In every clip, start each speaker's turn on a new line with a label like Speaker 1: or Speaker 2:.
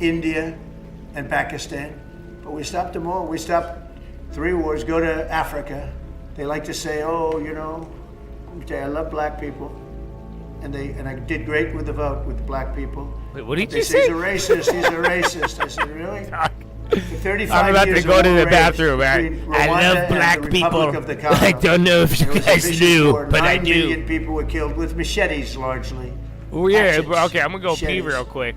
Speaker 1: India, and Pakistan. But we stopped them all. We stopped 3 wars. Go to Africa. They like to say, oh, you know, I love black people. And I did great with the vote with the black people.
Speaker 2: Wait, what did
Speaker 1: They
Speaker 2: you
Speaker 1: say?
Speaker 2: say?
Speaker 1: He's a racist. He's a racist. I said, really? For 35
Speaker 2: I'm about
Speaker 1: years
Speaker 2: to go
Speaker 1: of
Speaker 2: to
Speaker 1: war
Speaker 2: the bathroom,
Speaker 1: between
Speaker 2: man. I
Speaker 1: Rwanda
Speaker 2: love
Speaker 1: and
Speaker 2: black
Speaker 1: the
Speaker 2: people.
Speaker 1: Republic of the Congo.
Speaker 2: I don't know if you
Speaker 1: It was a
Speaker 2: guys
Speaker 1: vicious
Speaker 2: knew,
Speaker 1: war.
Speaker 2: but I
Speaker 1: 9
Speaker 2: do.
Speaker 1: million people were killed with machetes, largely.
Speaker 2: Oh, yeah,
Speaker 1: Hatchets,
Speaker 2: bro, okay, I'm gonna go pee
Speaker 1: machetes.
Speaker 2: real quick.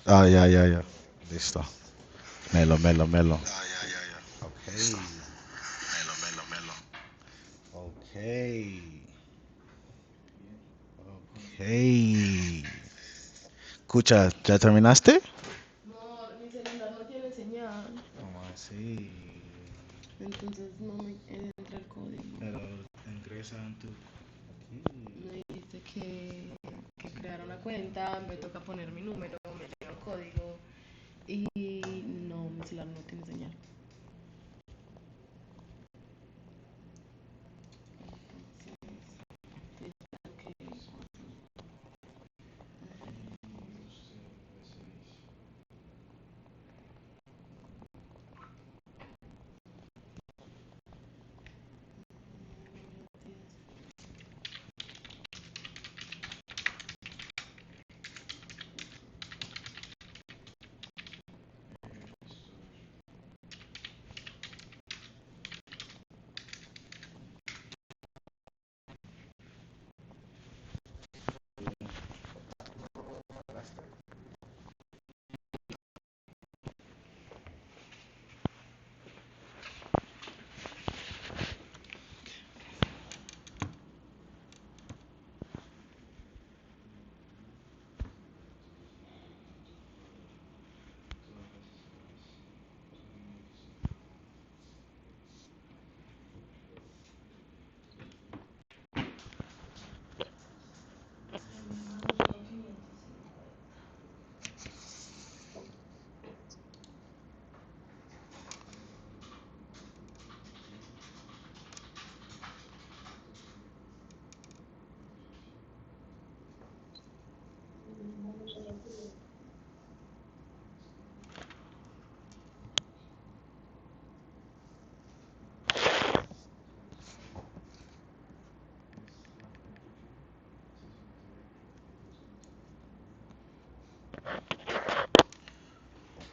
Speaker 2: Ah, ya, ya, ya. Listo. Melo, melo, melo. Ah, ya, ya, ya. Okay. Melo, melo, melo. Okay. Okay. Escucha, ¿ya terminaste?
Speaker 3: No, mi celular no tiene señal,
Speaker 2: ¿Cómo así?
Speaker 3: entonces no me entra el código.
Speaker 2: Pero ingresa en tu...
Speaker 3: Me dice que crear una cuenta, me toca poner mi número, me llega un código y no, mi celular no tiene señal.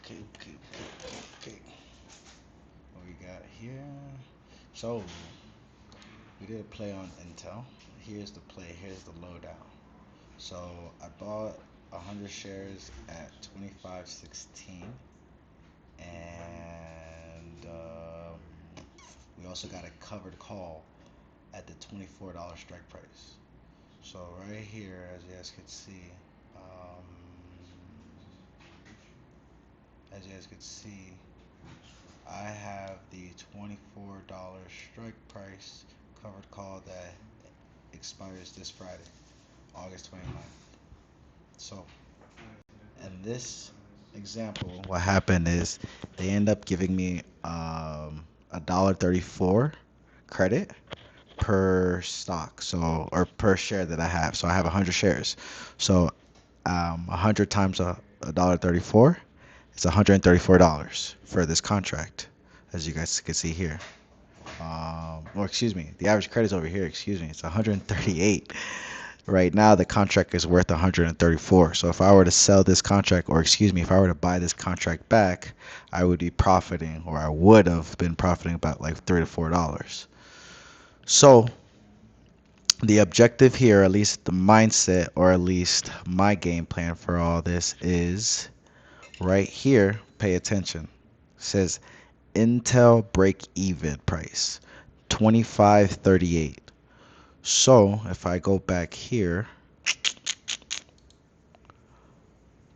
Speaker 2: Okay, okay, okay, okay. What we got here? So, we did a play on Intel. Here's the play. Here's the lowdown. So, I bought 100 shares at 25.16, and we also got a covered call at the $24 strike price. So right here, as you guys can see, um, as you guys can see, I have the $24 strike price covered call that expires this Friday, August 29th. So, in this example, what happened is they end up giving me $1.34 credit per stock, so or per share that I have. So I have 100 shares. So 100 times a dollar 34, it's $134 for this contract, as you guys can see here. Or excuse me, the average credit is over here. Excuse me, it's 138. Right now, the contract is worth 134. So if I were to sell this contract, or excuse me, if I were to buy this contract back, I would be profiting, or I would have been profiting about like $3 to $4. So the objective here, at least the mindset, or at least my game plan for all this is right here. Pay attention. It says Intel break even price 25.38. So if I go back here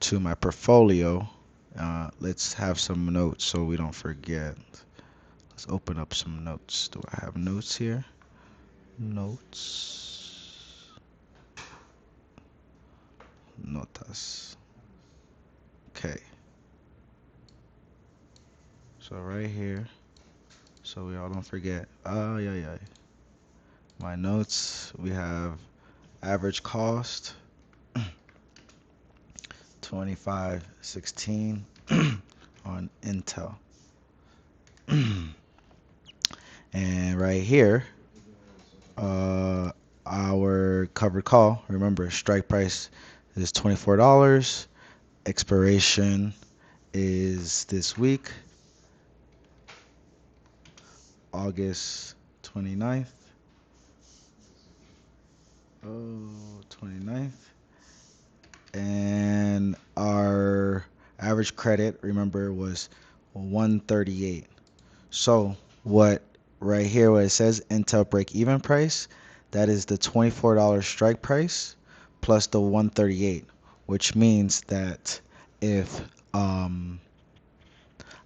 Speaker 2: to my portfolio, let's have some notes so we don't forget. Let's open up some notes. Do I have notes here? Notes. Notas. Okay. So right here, so we all don't forget. Oh yeah, yeah. My notes. We have average cost 25.16 on Intel. And right here, uh, our covered call. Remember, strike price is $24. Expiration is this week, August 29th. Oh, 29th. And our average credit, remember, was 138. So what right here where it says Intel break even price, that is the $24 strike price plus the 138, which means that if I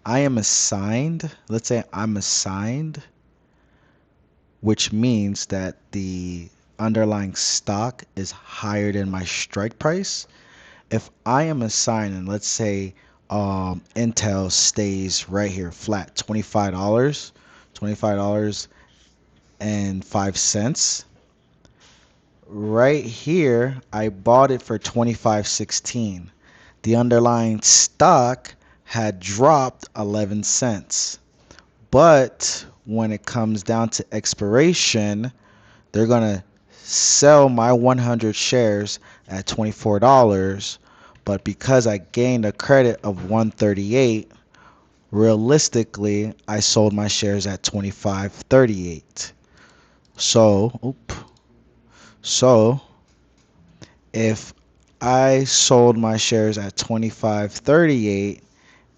Speaker 2: am assigned, let's say I'm assigned, which means that the underlying stock is higher than my strike price. If I am assigned, and let's say Intel stays right here flat, $25.05. Right here, I bought it for 25.16. The underlying stock had dropped 11 cents. But when it comes down to expiration, they're going to sell my 100 shares at $24. But because I gained a credit of 138, realistically, I sold my shares at 25.38. So if I sold my shares at 25.38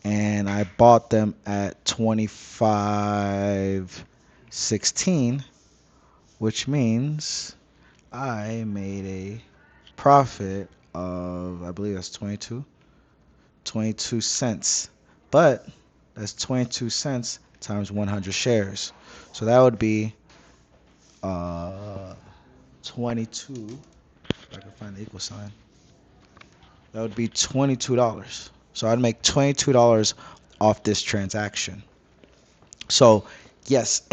Speaker 2: and I bought them at 25.16, which means I made a profit of, I believe that's 22 cents. But that's 22 cents times 100 shares. So that would be 22. If I can find the equal sign. That would be $22. So I'd make $22 off this transaction. So yes,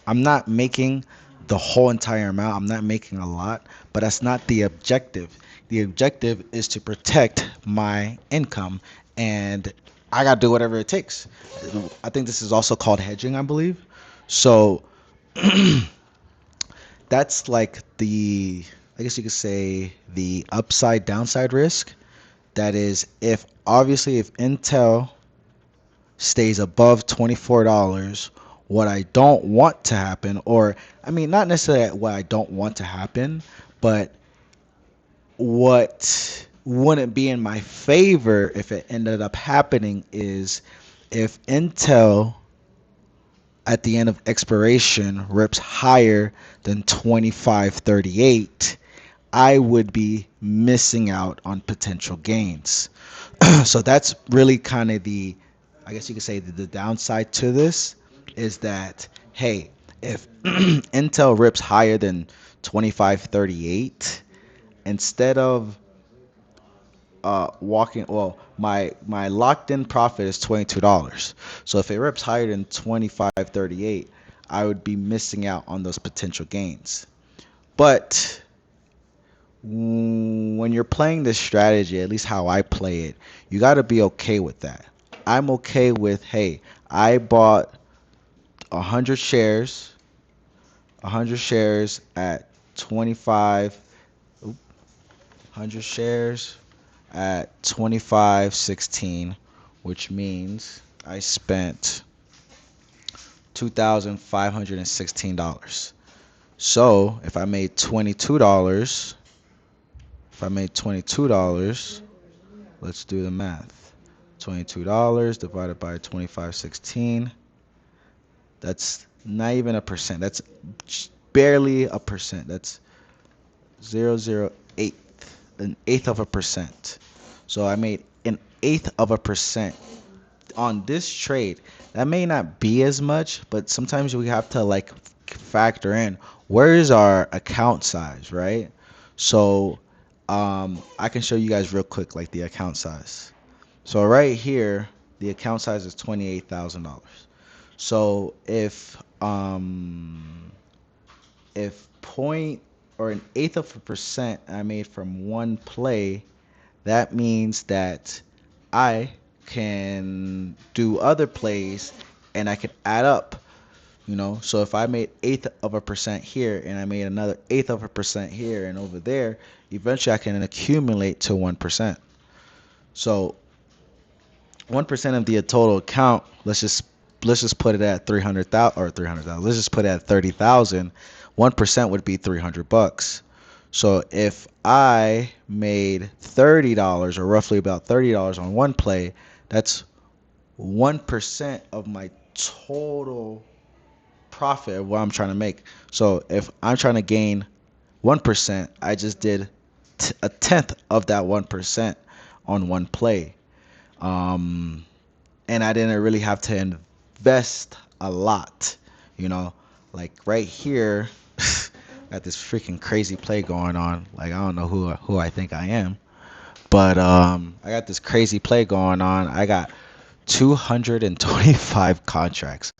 Speaker 2: I'm not making the whole entire amount. I'm not making a lot, but that's not the objective. The objective is to protect my income, and I got to do whatever it takes. I think this is also called hedging, I believe. So that's like the, I guess you could say, the upside downside risk. That is, if Intel stays above $24, what I don't want to happen, or I mean, not necessarily what I don't want to happen, but what wouldn't be in my favor if it ended up happening is if Intel at the end of expiration rips higher than 25.38, I would be missing out on potential gains. So that's really kind of the, I guess you could say, the downside to this is that, hey, if Intel rips higher than 25.38, instead of my locked in profit is $22. So if it rips higher than 25.38, I would be missing out on those potential gains. But when you're playing this strategy, at least how I play it, you got to be okay with that. I'm okay with, hey, I bought 100 shares at 25, 100 shares at 25.16, which means I spent $2,516. So if I made $22, let's do the math. $22 divided by 25.16, that's not even a percent. That's barely a percent. That's 0.08, an eighth of a percent. So I made an eighth of a percent on this trade. That may not be as much, but sometimes we have to like factor in where is our account size, right? So I can show you guys real quick like the account size. So right here, the account size is $28,000. So if point or an eighth of a percent I made from one play, that means that I can do other plays and I can add up, so if I made eighth of a percent here and I made another eighth of a percent here and over there, eventually I can accumulate to 1%. So 1% of the total account, let's just put it at 300,000 or 300,000. Let's just put it at 30,000. 1% would be $300. So if I made $30 or roughly about $30 on one play, That's 1% of my total profit of what I'm trying to make. So if I'm trying to gain 1%, I just did a tenth of that 1% on one play. Um, and I didn't really have to invest a lot, you know, like right here. Got this freaking crazy play going on. Like, I don't know who I think I am, but I got this crazy play going on. I got 225 contracts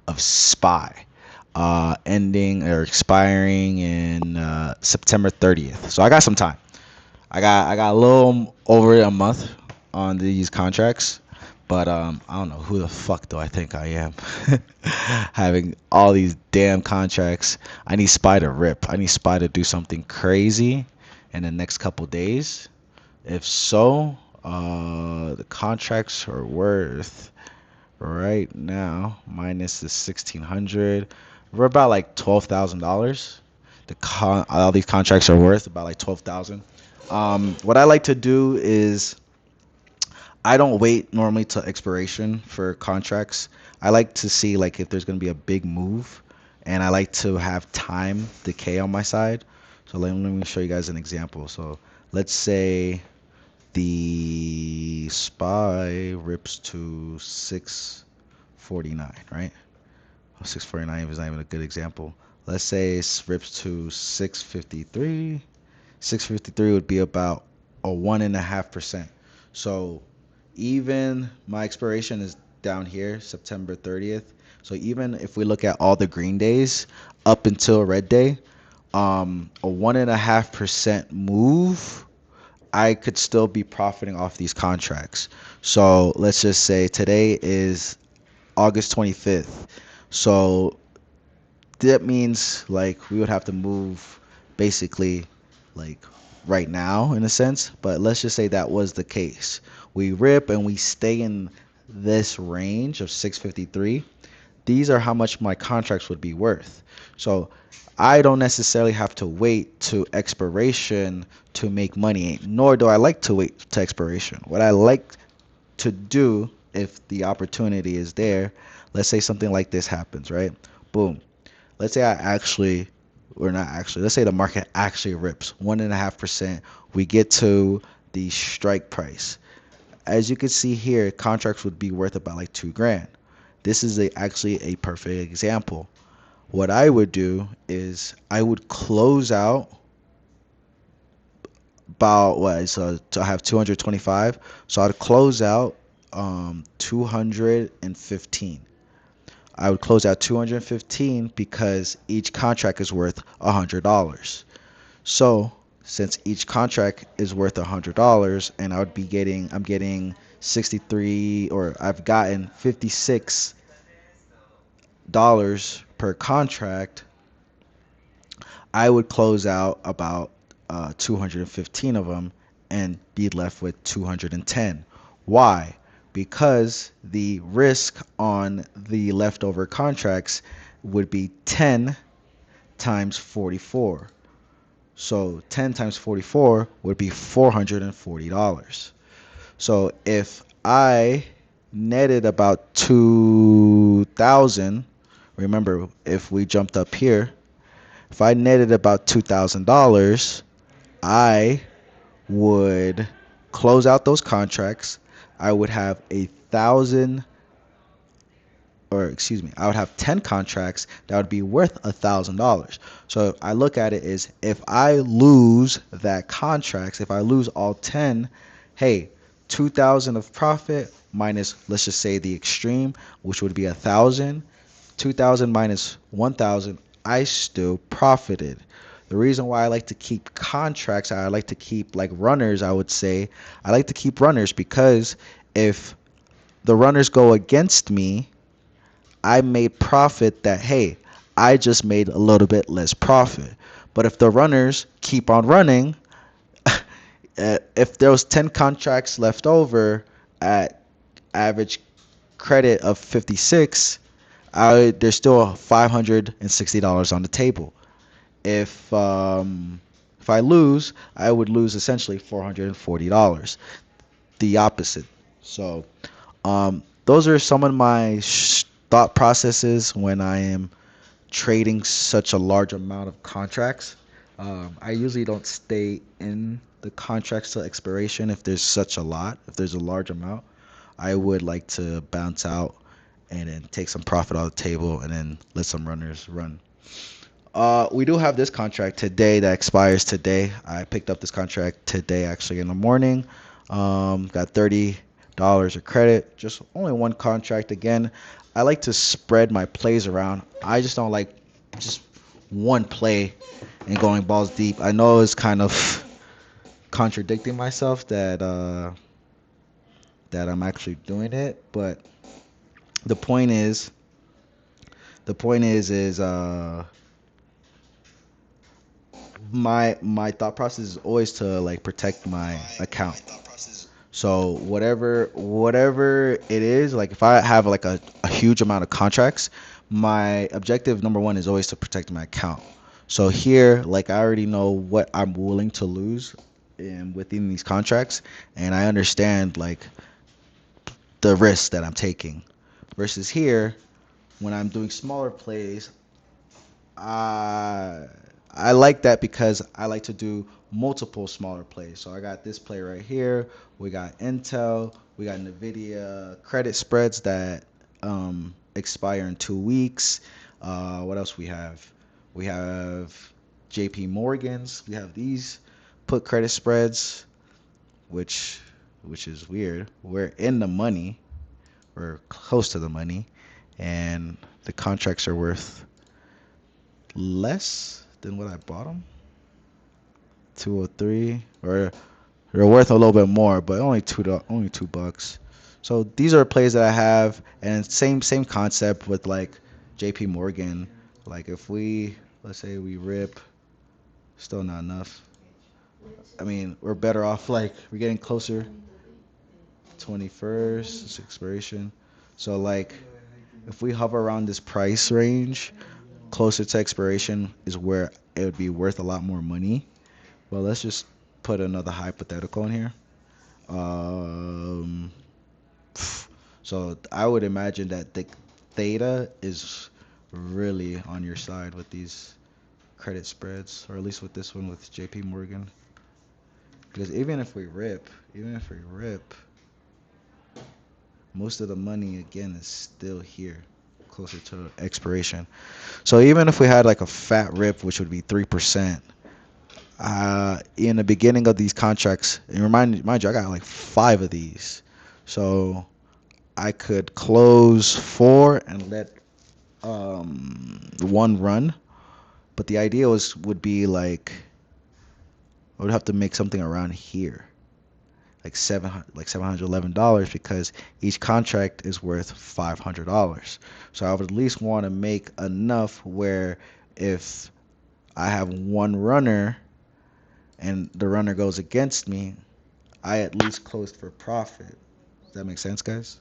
Speaker 2: of SPY ending or expiring in September 30th. So I got some time. I got a little over a month on these contracts, but I don't know who the fuck do I think I am having all these damn contracts. I need SPY to rip. I need SPY to do something crazy in the next couple days. If so, the contracts are worth right now minus the 1,600. We're about like $12,000. All these contracts are worth about like 12,000. What I like to do is I don't wait normally till expiration for contracts. I like to see like if there's gonna be a big move, and I like to have time decay on my side. So let me show you guys an example. So let's say the SPY rips to 649, right? 649 is not even a good example. Let's say it rips to 653. 653 would be about a 1.5%. So even my expiration is down here, September 30th. So even if we look at all the green days up until red day, a 1.5% move, I could still be profiting off these contracts. So let's just say today is August 25th. So that means like we would have to move basically like right now in a sense, but let's just say that was the case. We rip and we stay in this range of 653. These are how much my contracts would be worth. So I don't necessarily have to wait to expiration to make money, nor do I like to wait to expiration. What I like to do if the opportunity is there, let's say something like this happens, right? Boom. Let's say let's say the market actually rips 1.5%. We get to the strike price. As you can see here, contracts would be worth about like 2 grand. This is actually a perfect example. What I would do is I would close out about so I have 225. So I'd close out 215. I would close out 215 because each contract is worth $100. So since each contract is worth $100, and I'm getting 63, or I've gotten $56 per contract, I would close out about 215 of them and be left with 210. Why? Because the risk on the leftover contracts would be 10 times 44. So 10 times 44 would be $440. So if I netted about 2,000, remember if we jumped up here, if I netted about $2,000, I would close out those contracts. I would have I would have 10 contracts that would be worth $1,000. So I look at it as if I lose that contracts, if I lose all 10, hey, 2,000 of profit minus, let's just say the extreme, which would be 1,000. 2,000 minus 1,000, I still profited. The reason why I like to keep contracts, I like to keep like runners, I would say, I like to keep runners because if the runners go against me, I made profit that, hey, I just made a little bit less profit. But if the runners keep on running, if there was 10 contracts left over at average credit of 56, there's still $560 on the table. If I lose, I would lose essentially $440. The opposite. So Those are some of my thought processes when I am trading such a large amount of contracts. I usually don't stay in the contracts till expiration if there's such a lot, if there's a large amount. I would like to bounce out and then take some profit off the table and then let some runners run. We do have this contract today that expires today. I picked up this contract today, actually, in the morning. Got $30 of credit. Just only one contract. Again, I like to spread my plays around. I just don't like just one play and going balls deep. I know it's kind of contradicting myself that I'm actually doing it, but the point is, the point is my thought process is always to like protect my account. So whatever it is, like if I have like a huge amount of contracts, my objective number one is always to protect my account. So here, like I already know what I'm willing to lose in within these contracts, and I understand like the risks that I'm taking. Versus here, when I'm doing smaller plays, I I like that because I like to do multiple smaller plays. So I got this play right here. We got Intel. We got Nvidia credit spreads that expire in 2 weeks. What else we have? We have J.P. Morgan's. We have these put credit spreads, which which is weird. We're in the money. We're close to the money, and the contracts are worth less than what I bought them. 203, or they're worth a little bit more, but only $2. So these are plays that I have, and same concept with like J.P. Morgan. Like if we let's say we rip, still not enough. I mean, we're better off like we're getting closer. 21st, it's expiration. So like if we hover around this price range, closer to expiration is where it would be worth a lot more money. Well, let's just put another hypothetical in here. Um, so I would imagine that the theta is really on your side with these credit spreads, or at least with this one with JP Morgan. Because even if we rip, most of the money again is still here, closer to expiration. So even if we had like a fat rip, which would be 3%, in the beginning of these contracts, and mind you, I got like five of these, so I could close four and let one run. But the idea would be like I would have to make something around here, like $711 because each contract is worth $500. So I would at least want to make enough where if I have one runner and the runner goes against me, I at least closed for profit. Does that make sense, guys?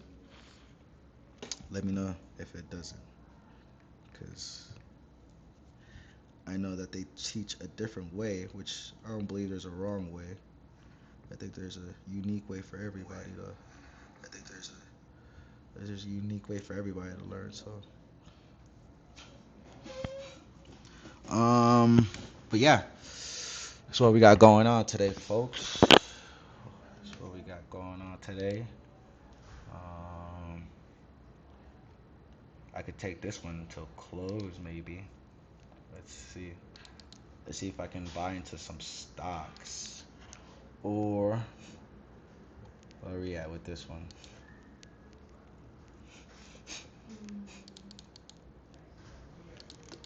Speaker 2: Let me know if it doesn't, because I know that they teach a different way, which I don't believe there's a wrong way. I think there's a unique way for everybody to. I think there's a unique way for everybody to learn. So, um, but yeah, that's what we got going on today, folks. That's what we got going on today. Um, I could take this one until close, maybe. Let's see. Let's see if I can buy into some stocks. Or where are we at with this one?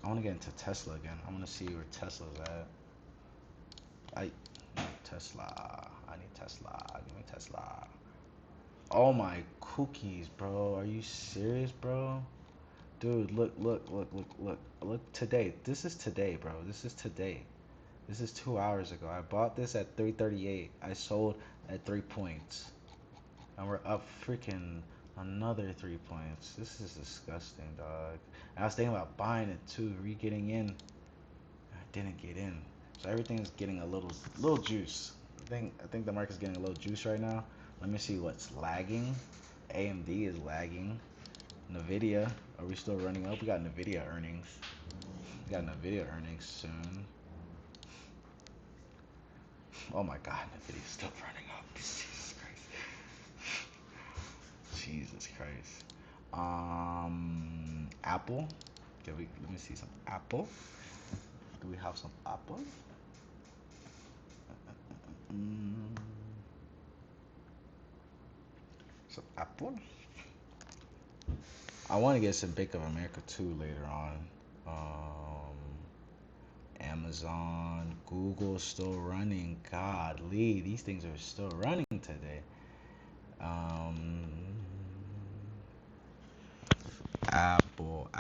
Speaker 2: I want to get into Tesla again. I want to see where Tesla's at. I need Tesla. I need Tesla. Give me Tesla. Oh my cookies, bro. Are you serious, bro? Dude, look today. This is today, bro. This is today. This is 2 hours ago. I bought this at 338. I sold at 3 points. And we're up freaking another 3 points. This is disgusting, dog. And I was thinking about buying it too, re-getting in. I didn't get in. So everything is getting a little juice. I think the market's getting a little juice right now. Let me see what's lagging. AMD is lagging. Nvidia, are we still running up? We got Nvidia earnings. We got Nvidia earnings soon. Oh my God, Nvidia's still running up. Jesus Christ. Jesus Christ. Apple. Let me see some Apple. Do we have some Apple? Mm, some Apple. I want to get some Bank of America too later on. Amazon, Google still running. Godly, these things are still running today. Apple.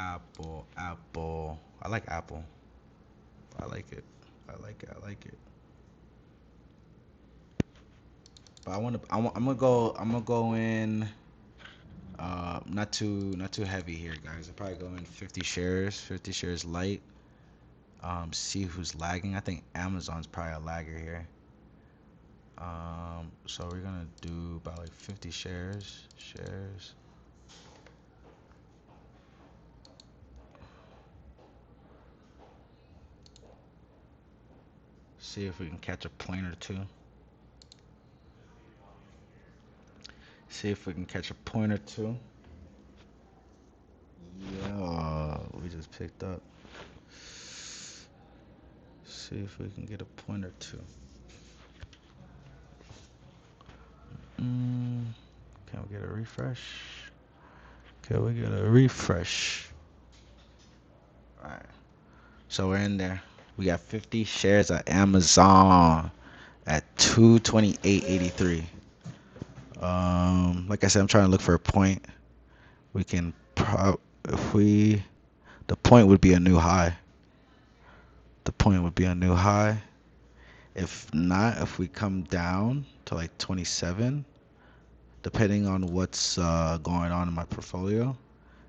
Speaker 2: I like Apple. I like it. But I'm gonna go in. Not too heavy here, guys. I'll probably go in 50 shares. 50 shares light. See who's lagging. I think Amazon's probably a lagger here. So we're gonna do about like 50 shares. See if we can catch a point or two. Yeah, we just picked up. See if we can get a point or two. Can we get a refresh? Alright. So we're in there. We got 50 shares at Amazon at 228.83. Like I said, I'm trying to look for a point. We can the point would be a new high. If not, if we come down to like 27, depending on what's going on in my portfolio,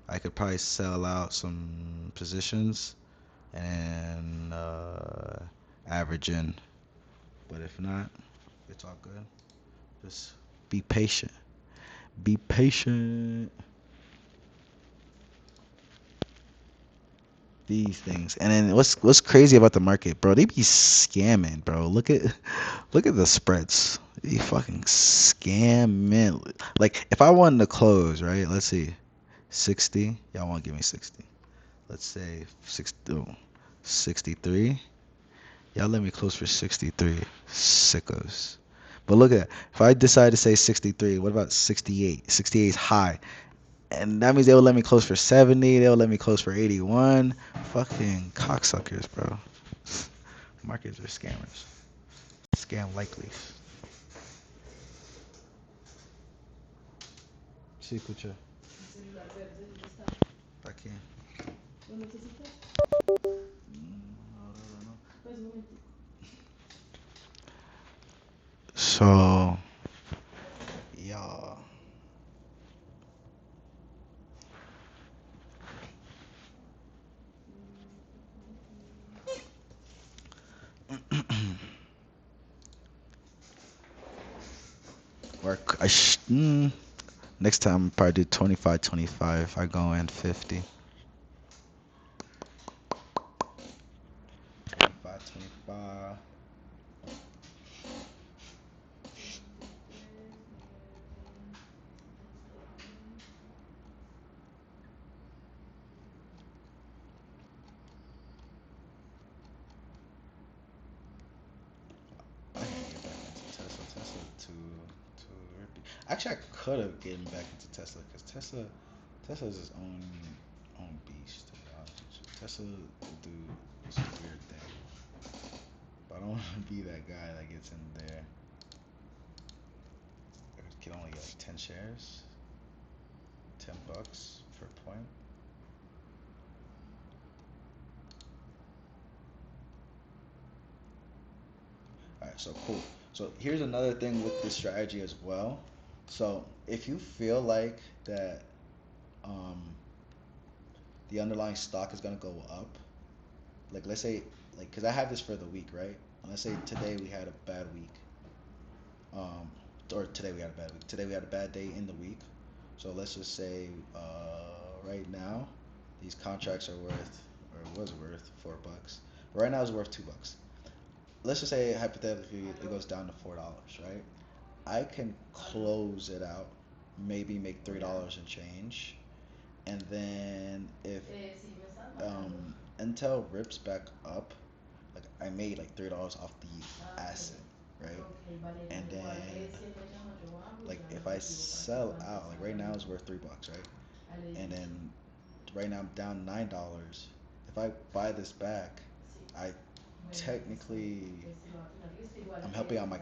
Speaker 2: I could probably sell out some positions and average in. But if not, it's all good. Just be patient. These things. And then what's crazy about the market, bro? They be scamming, bro. Look at the spreads. They fucking scamming. Like if I wanted to close, right? Let's see. 60. Y'all won't give me 60. Let's say 63. Y'all let me close for 63. Sickos. But look at that. If I decide to say 63, what about 68? 68 is high. And that means they will let me close for 70. They'll let me close for 81. Fucking cocksuckers, bro. Markets are scammers. Scam likely. Sí, escucha. Aquí. So, yeah. Next time I'll probably do 25. I go in 50. 25. I need to get back into Tesla. Tesla too rippy. Actually, I could have gotten back into Tesla because Tesla's its own beast. To be honest with you, Tesla will do this weird thing, but I don't want to be that guy that gets in there. I can only get like 10 shares, $10 per point. Alright, so cool. So here's another thing with this strategy as well. So if you feel like that um, the underlying stock is gonna go up, like let's say, like, cause I have this for the week, right? And let's say today we had a bad week, or today we had a bad week. Today we had a bad day in the week. So let's just say right now these contracts are worth, or was worth $4. Right now it's worth $2. Let's just say hypothetically it goes down to $4, right? I can close it out, maybe make $3 and change, and then if Intel rips back up, like I made like $3 off the asset, right? And then like if I sell out, like right now it's worth $3, right? And then right now I'm down $9. If I buy this back, I technically I'm helping out my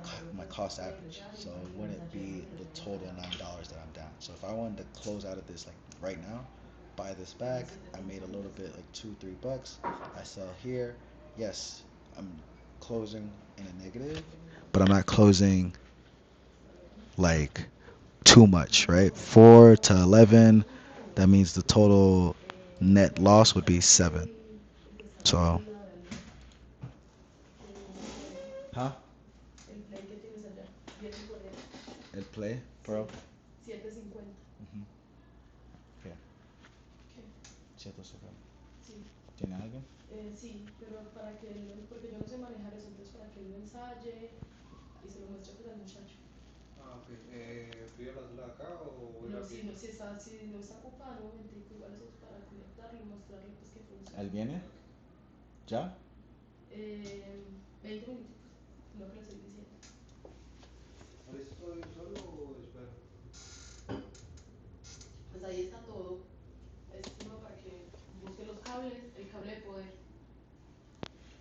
Speaker 2: cost average, so it wouldn't be the total $9 that I'm down. So if I wanted to close out of this like right now, buy this back, I made a little bit like $2-3. I sell here, yes, I'm closing in a negative, but I'm not closing like too much, right? 4 to 11, that means the total net loss would be 7. So, huh? El Play Pro. Ujú. ¿Qué? 750. ¿Tiene alguien?
Speaker 4: Ah, ok. ¿Pídelas acá o voy rapidito?
Speaker 2: ¿Él viene? ¿Ya?
Speaker 4: ¿Ahorita estoy solo o espero?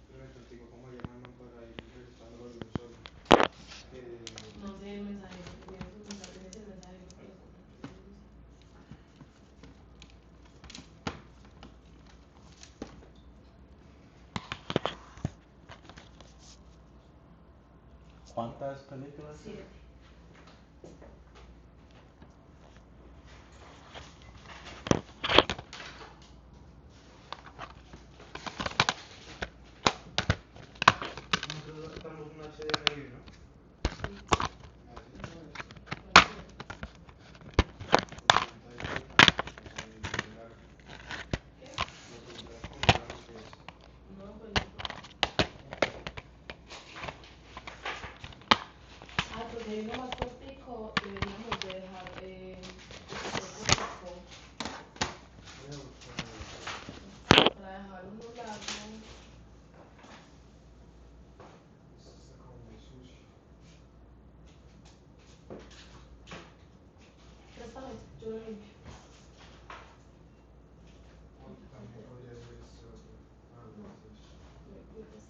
Speaker 4: Espérame tantico, ¿cómo se llama el man para ir registrándolo de un solo? Que...
Speaker 2: ¿Cuántas películas?
Speaker 4: Nosotros tenemos un HDMI, ¿no? Ah, sí, no es. Lo pregunta es porque es muy largo. Lo pregunta es con lo largo que es. Ok. Voy a buscar a ver. Esto está como muy sucio. O también podría ser este otro. Ah, no, este es. Mm.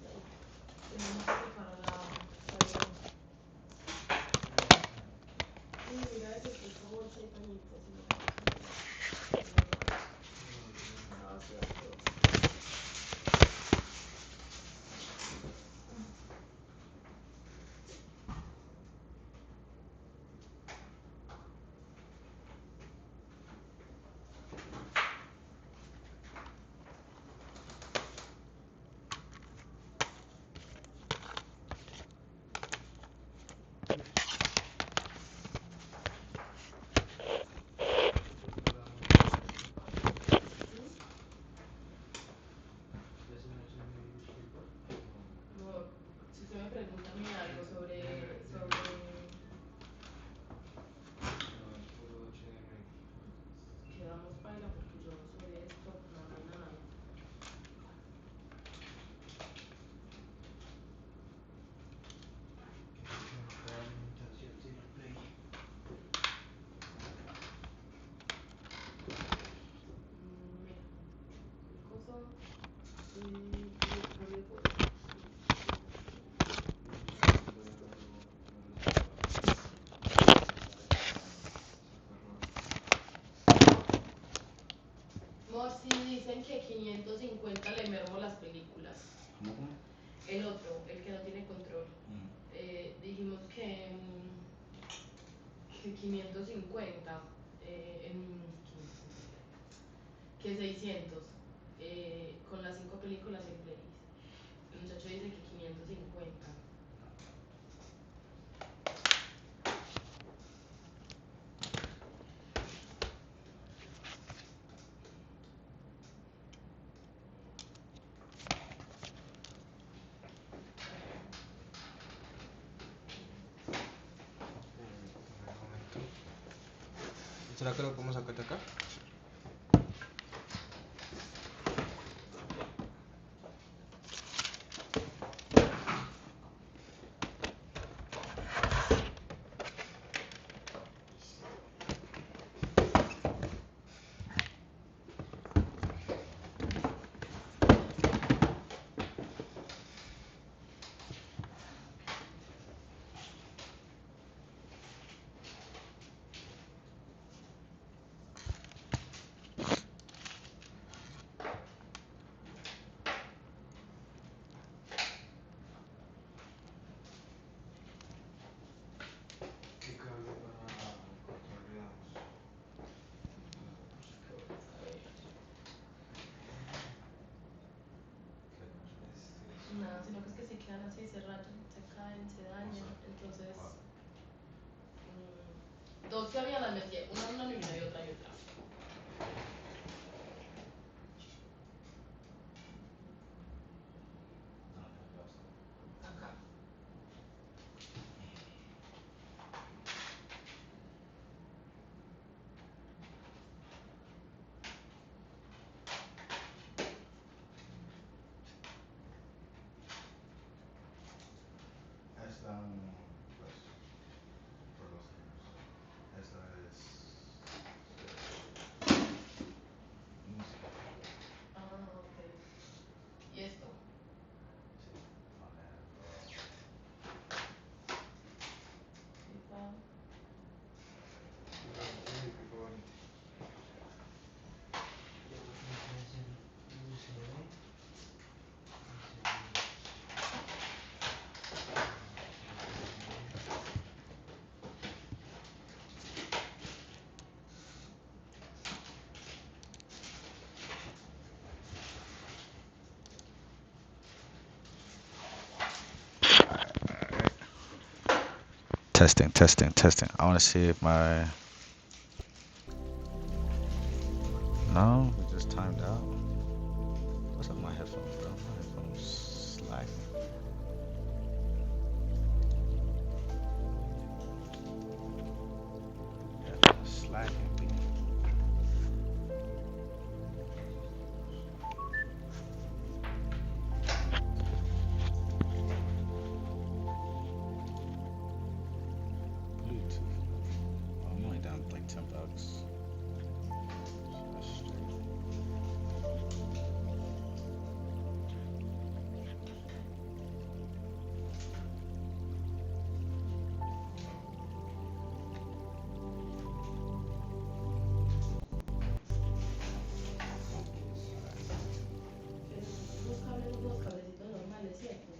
Speaker 4: No, yo no. ¿Y por qué no le damos a este? ¿Es un HDMI igual? No. No, es puro HDMI. Que aquí se me acaba la alimentación sin el play. No lo esperaba. Saca raro.
Speaker 2: ¿Cómo? Mm.
Speaker 4: ¿Será que lo podemos sacar de acá? ¿Qué cable para control le damos?
Speaker 3: Nada, sino que es que si quedan así, se rayan, se caen, se dañan. Entonces, dos que había las metí, una en una línea y otra y otra. Acá.
Speaker 2: Esta, pues, por los años. Esta es música.
Speaker 3: Ah, ok. ¿Y esto?
Speaker 2: Sí, poner
Speaker 3: Pipa.
Speaker 4: Sí, pico bonito. Y otro que puede ser USB.
Speaker 2: testing, testing, testing. I want to see if my. No, it just timed out. What's up with my headphones, bro? My headphones slacking. Yeah, slacking. B. Bluetooth. Oh, I'm only down like $10. So that's straight.
Speaker 3: Los cables, los cablecitos normales, ¿cierto?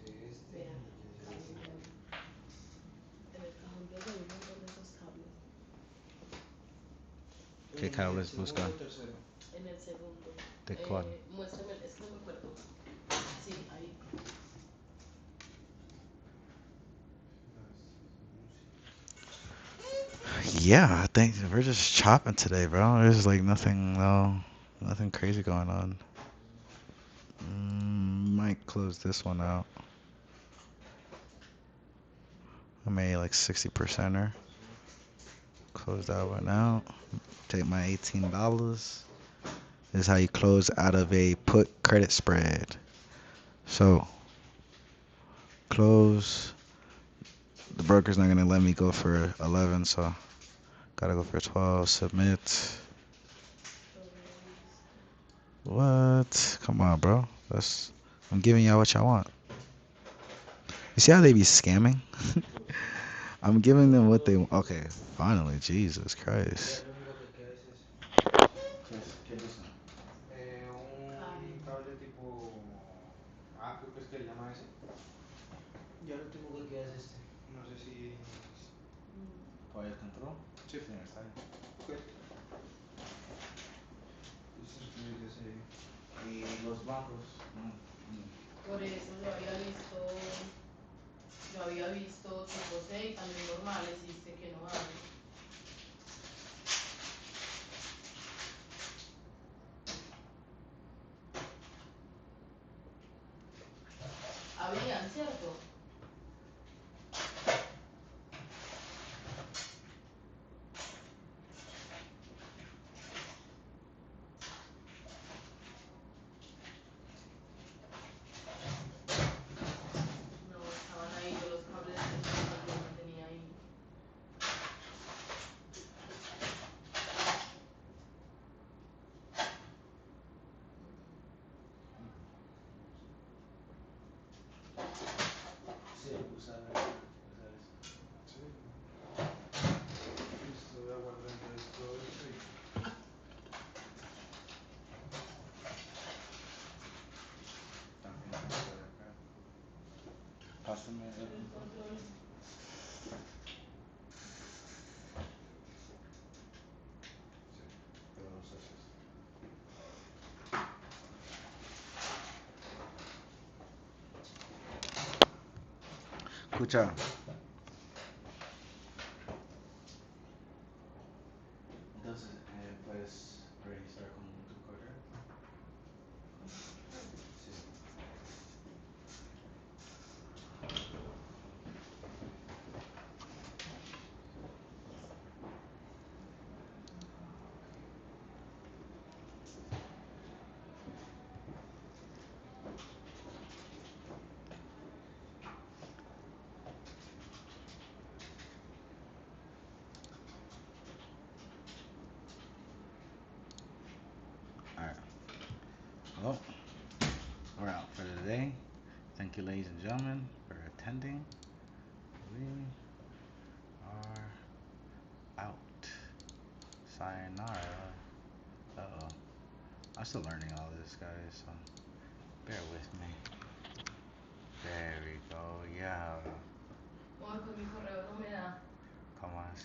Speaker 4: De este
Speaker 3: Vea,
Speaker 4: y de ese.
Speaker 3: cambian. En el cajón de hay un montón de esos cables.
Speaker 2: ¿Qué
Speaker 4: ¿En el
Speaker 2: cables
Speaker 4: segundo
Speaker 2: buscan?
Speaker 4: o tercero?
Speaker 3: En el segundo.
Speaker 2: ¿De cuál?
Speaker 3: Muéstrame, es que no me acuerdo. Sí, ahí.
Speaker 2: Yeah, I think we're just chopping today, bro. There's like nothing, no, nothing crazy going on. Might close this one out. I made like 60%er. Close that one out. Take my $18. This is how you close out of a put credit spread. So, close. The broker's not gonna let me go for 11, so gotta go for 12. Submit. What? Come on, bro. I'm giving y'all what y'all want. You see how they be scamming? I'm giving them what they want. Okay, finally, Jesus
Speaker 4: Ya
Speaker 2: Christ.
Speaker 4: lo único que queda es ese.
Speaker 2: ¿Qué buscan?
Speaker 4: Un cable tipo. Ah, creo que es que le llama ese. Ya lo último que queda es este. No sé si.
Speaker 2: ¿Para el control?
Speaker 4: Sí.
Speaker 2: Sí, está bien.
Speaker 4: Ok. Entonces escribirle ese.
Speaker 2: Y los bancos.
Speaker 3: Por eso yo había visto tipo 6 también normales y dice que no hay. Habían, ¿cierto?
Speaker 4: Pásame el Escucha. Entonces, puedes registrar con tu correo. Sí. Alright. Well, we're out for the day. Thank you, ladies and gentlemen, for attending. We are out. Sayonara. Uh-oh. I'm still learning all this, guys, so bear with me. There we go, yeah.
Speaker 3: Porque mi correo no me da.
Speaker 4: Come on.